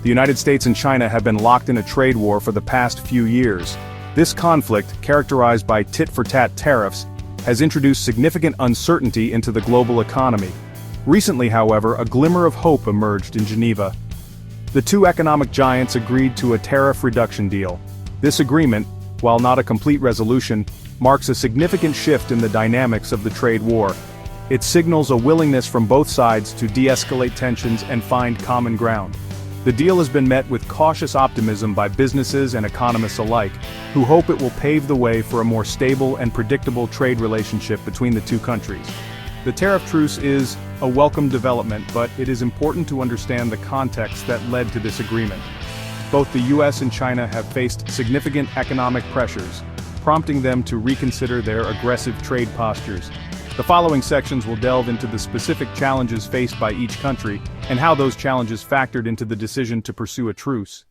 The United States and China have been locked in a trade war for the past few years. This conflict, characterized by tit-for-tat tariffs, has introduced significant uncertainty into the global economy. Recently, however, a glimmer of hope emerged in Geneva. The two economic giants agreed to a tariff reduction deal. This agreement, while not a complete resolution, marks a significant shift in the dynamics of the trade war. It signals a willingness from both sides to de-escalate tensions and find common ground. The deal has been met with cautious optimism by businesses and economists alike, who hope it will pave the way for a more stable and predictable trade relationship between the two countries. The tariff truce is a welcome development, but it is important to understand the context that led to this agreement. Both the US and China have faced significant economic pressures, prompting them to reconsider their aggressive trade postures. The following sections will delve into the specific challenges faced by each country, and how those challenges factored into the decision to pursue a truce.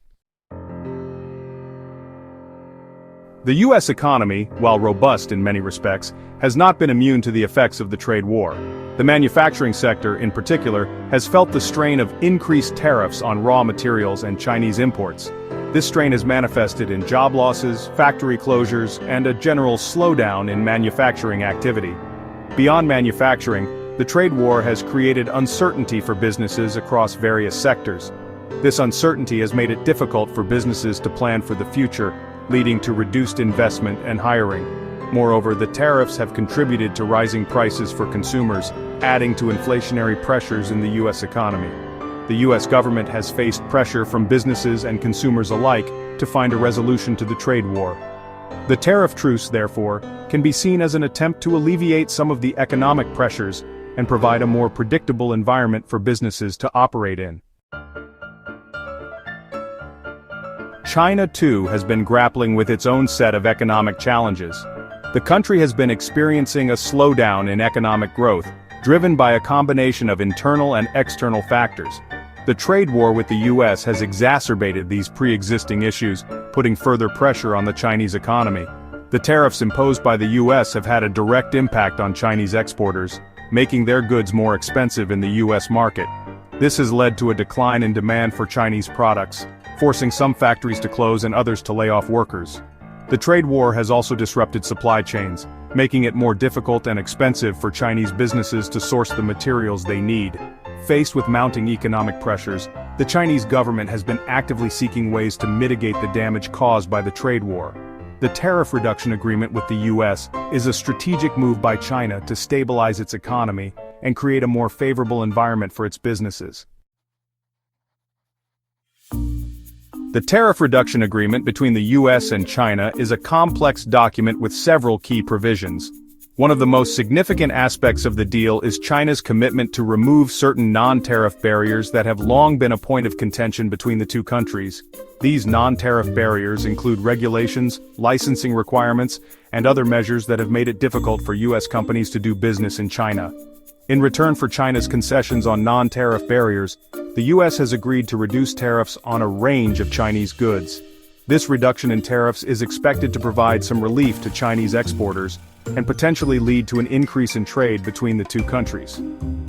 The US economy, while robust in many respects, has not been immune to the effects of the trade war. The manufacturing sector, in particular, has felt the strain of increased tariffs on raw materials and Chinese imports. This strain has manifested in job losses, factory closures, and a general slowdown in manufacturing activity. Beyond manufacturing, the trade war has created uncertainty for businesses across various sectors. This uncertainty has made it difficult for businesses to plan for the future, leading to reduced investment and hiring. Moreover, the tariffs have contributed to rising prices for consumers, adding to inflationary pressures in the US economy. The US government has faced pressure from businesses and consumers alike to find a resolution to the trade war. The tariff truce, therefore, can be seen as an attempt to alleviate some of the economic pressures and provide a more predictable environment for businesses to operate in. China, too, has been grappling with its own set of economic challenges. The country has been experiencing a slowdown in economic growth, driven by a combination of internal and external factors. The trade war with the US has exacerbated these pre-existing issues, putting further pressure on the Chinese economy. The tariffs imposed by the US have had a direct impact on Chinese exporters, making their goods more expensive in the US market. This has led to a decline in demand for Chinese products, forcing some factories to close and others to lay off workers. The trade war has also disrupted supply chains, making it more difficult and expensive for Chinese businesses to source the materials they need. Faced with mounting economic pressures, the Chinese government has been actively seeking ways to mitigate the damage caused by the trade war. The tariff reduction agreement with the US is a strategic move by China to stabilize its economy and create a more favorable environment for its businesses. The tariff reduction agreement between the US and China is a complex document with several key provisions. One of the most significant aspects of the deal is China's commitment to remove certain non-tariff barriers that have long been a point of contention between the two countries. These non-tariff barriers include regulations, licensing requirements, and other measures that have made it difficult for US companies to do business in China. In return for China's concessions on non-tariff barriers, the US has agreed to reduce tariffs on a range of Chinese goods. This reduction in tariffs is expected to provide some relief to Chinese exporters, and potentially lead to an increase in trade between the two countries.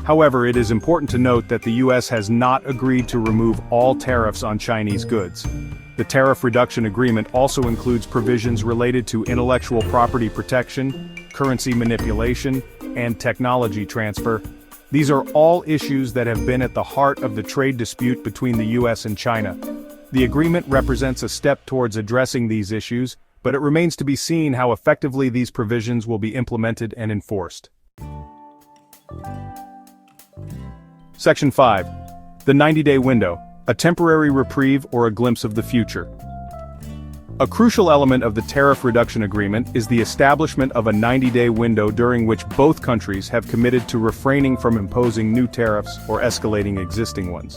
However, it is important to note that the US has not agreed to remove all tariffs on Chinese goods. The tariff reduction agreement also includes provisions related to intellectual property protection, currency manipulation, and technology transfer. These are all issues that have been at the heart of the trade dispute between the US and China. The agreement represents a step towards addressing these issues, but it remains to be seen how effectively these provisions will be implemented and enforced. Section 5. The 90-day window, a temporary reprieve or a glimpse of the future. A crucial element of the tariff reduction agreement is the establishment of a 90-day window during which both countries have committed to refraining from imposing new tariffs or escalating existing ones.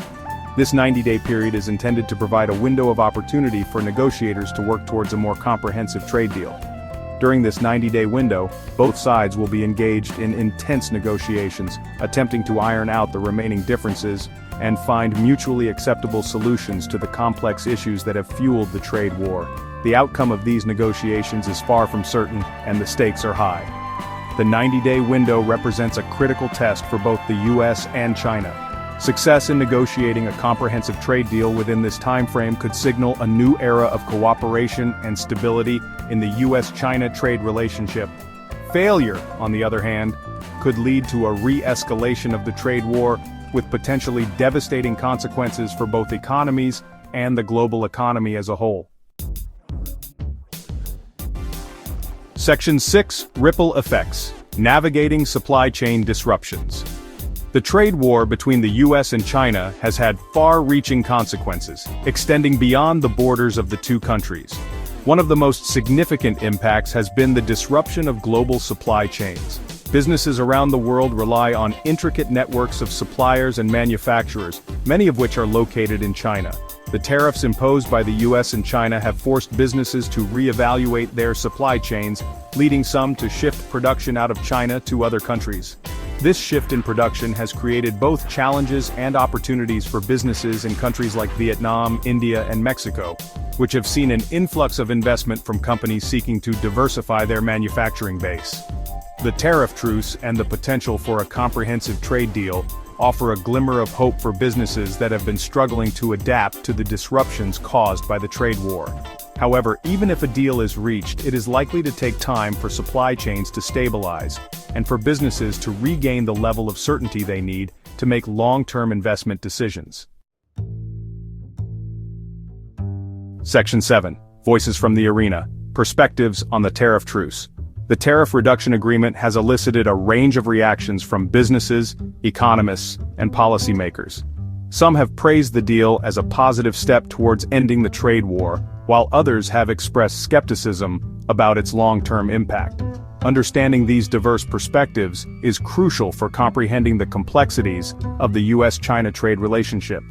This 90-day period is intended to provide a window of opportunity for negotiators to work towards a more comprehensive trade deal. During this 90-day window, both sides will be engaged in intense negotiations, attempting to iron out the remaining differences and find mutually acceptable solutions to the complex issues that have fueled the trade war. The outcome of these negotiations is far from certain, and the stakes are high. The 90-day window represents a critical test for both the US and China. Success in negotiating a comprehensive trade deal within this timeframe could signal a new era of cooperation and stability in the US-China trade relationship. Failure, on the other hand, could lead to a re-escalation of the trade war, with potentially devastating consequences for both economies and the global economy as a whole. Section 6. Ripple Effects. Navigating Supply Chain Disruptions. The trade war between the US and China has had far-reaching consequences, extending beyond the borders of the two countries. One of the most significant impacts has been the disruption of global supply chains. Businesses around the world rely on intricate networks of suppliers and manufacturers, many of which are located in China. The tariffs imposed by the US and China have forced businesses to reevaluate their supply chains, leading some to shift production out of China to other countries. This shift in production has created both challenges and opportunities for businesses in countries like Vietnam, India, and Mexico, which have seen an influx of investment from companies seeking to diversify their manufacturing base. The tariff truce and the potential for a comprehensive trade deal offer a glimmer of hope for businesses that have been struggling to adapt to the disruptions caused by the trade war. However, even if a deal is reached, it is likely to take time for supply chains to stabilize, and for businesses to regain the level of certainty they need to make long-term investment decisions. Section 7. Voices from the Arena. Perspectives on the Tariff Truce. The tariff reduction agreement has elicited a range of reactions from businesses, economists, and policymakers. Some have praised the deal as a positive step towards ending the trade war, while others have expressed skepticism about its long-term impact. Understanding these diverse perspectives is crucial for comprehending the complexities of the US-China trade relationship.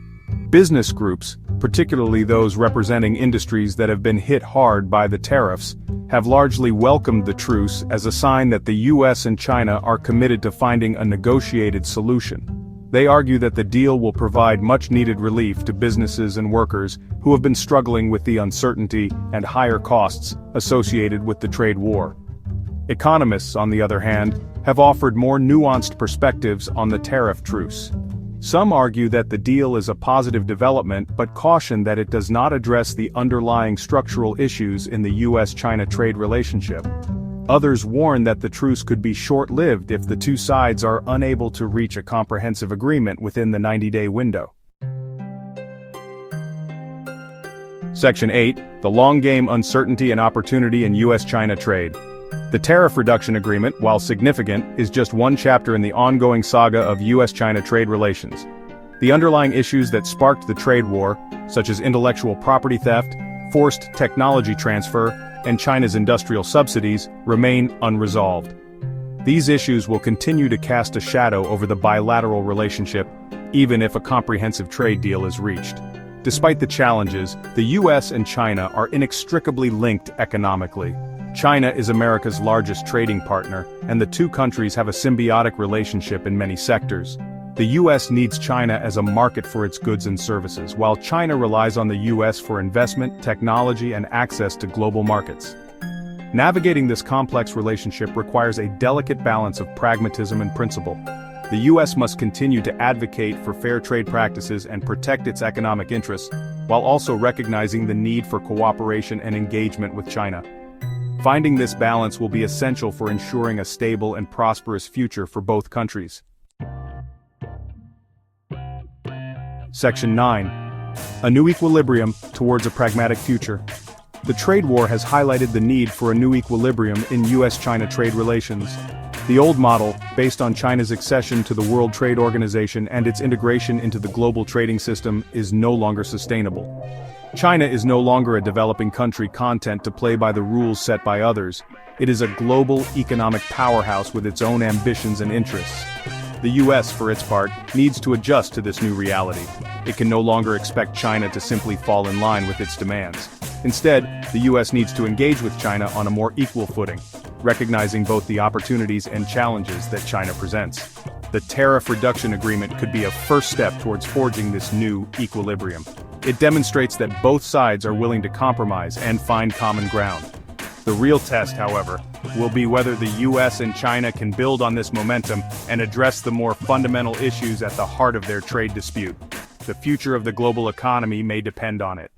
Business groups, particularly those representing industries that have been hit hard by the tariffs, have largely welcomed the truce as a sign that the US and China are committed to finding a negotiated solution. They argue that the deal will provide much-needed relief to businesses and workers who have been struggling with the uncertainty and higher costs associated with the trade war. Economists, on the other hand, have offered more nuanced perspectives on the tariff truce. Some argue that the deal is a positive development but caution that it does not address the underlying structural issues in the US-China trade relationship. Others warn that the truce could be short-lived if the two sides are unable to reach a comprehensive agreement within the 90-day window. Section 8. The Long-Game Uncertainty and Opportunity in US-China Trade. The tariff reduction agreement, while significant, is just one chapter in the ongoing saga of US-China trade relations. The underlying issues that sparked the trade war, such as intellectual property theft, forced technology transfer, and China's industrial subsidies, remain unresolved. These issues will continue to cast a shadow over the bilateral relationship, even if a comprehensive trade deal is reached. Despite the challenges, the US and China are inextricably linked economically. China is America's largest trading partner, and the two countries have a symbiotic relationship in many sectors. The US needs China as a market for its goods and services, while China relies on the US for investment, technology, and access to global markets. Navigating this complex relationship requires a delicate balance of pragmatism and principle. The US must continue to advocate for fair trade practices and protect its economic interests, while also recognizing the need for cooperation and engagement with China. Finding this balance will be essential for ensuring a stable and prosperous future for both countries. Section 9. A New Equilibrium Towards a Pragmatic Future. The trade war has highlighted the need for a new equilibrium in US-China trade relations. The old model, based on China's accession to the World Trade Organization and its integration into the global trading system, is no longer sustainable. China is no longer a developing country content to play by the rules set by others. It is a global economic powerhouse with its own ambitions and interests. The US, for its part, needs to adjust to this new reality. It can no longer expect China to simply fall in line with its demands. Instead, the US needs to engage with China on a more equal footing, recognizing both the opportunities and challenges that China presents. The tariff reduction agreement could be a first step towards forging this new equilibrium. It demonstrates that both sides are willing to compromise and find common ground. The real test, however, will be whether the US and China can build on this momentum and address the more fundamental issues at the heart of their trade dispute. The future of the global economy may depend on it.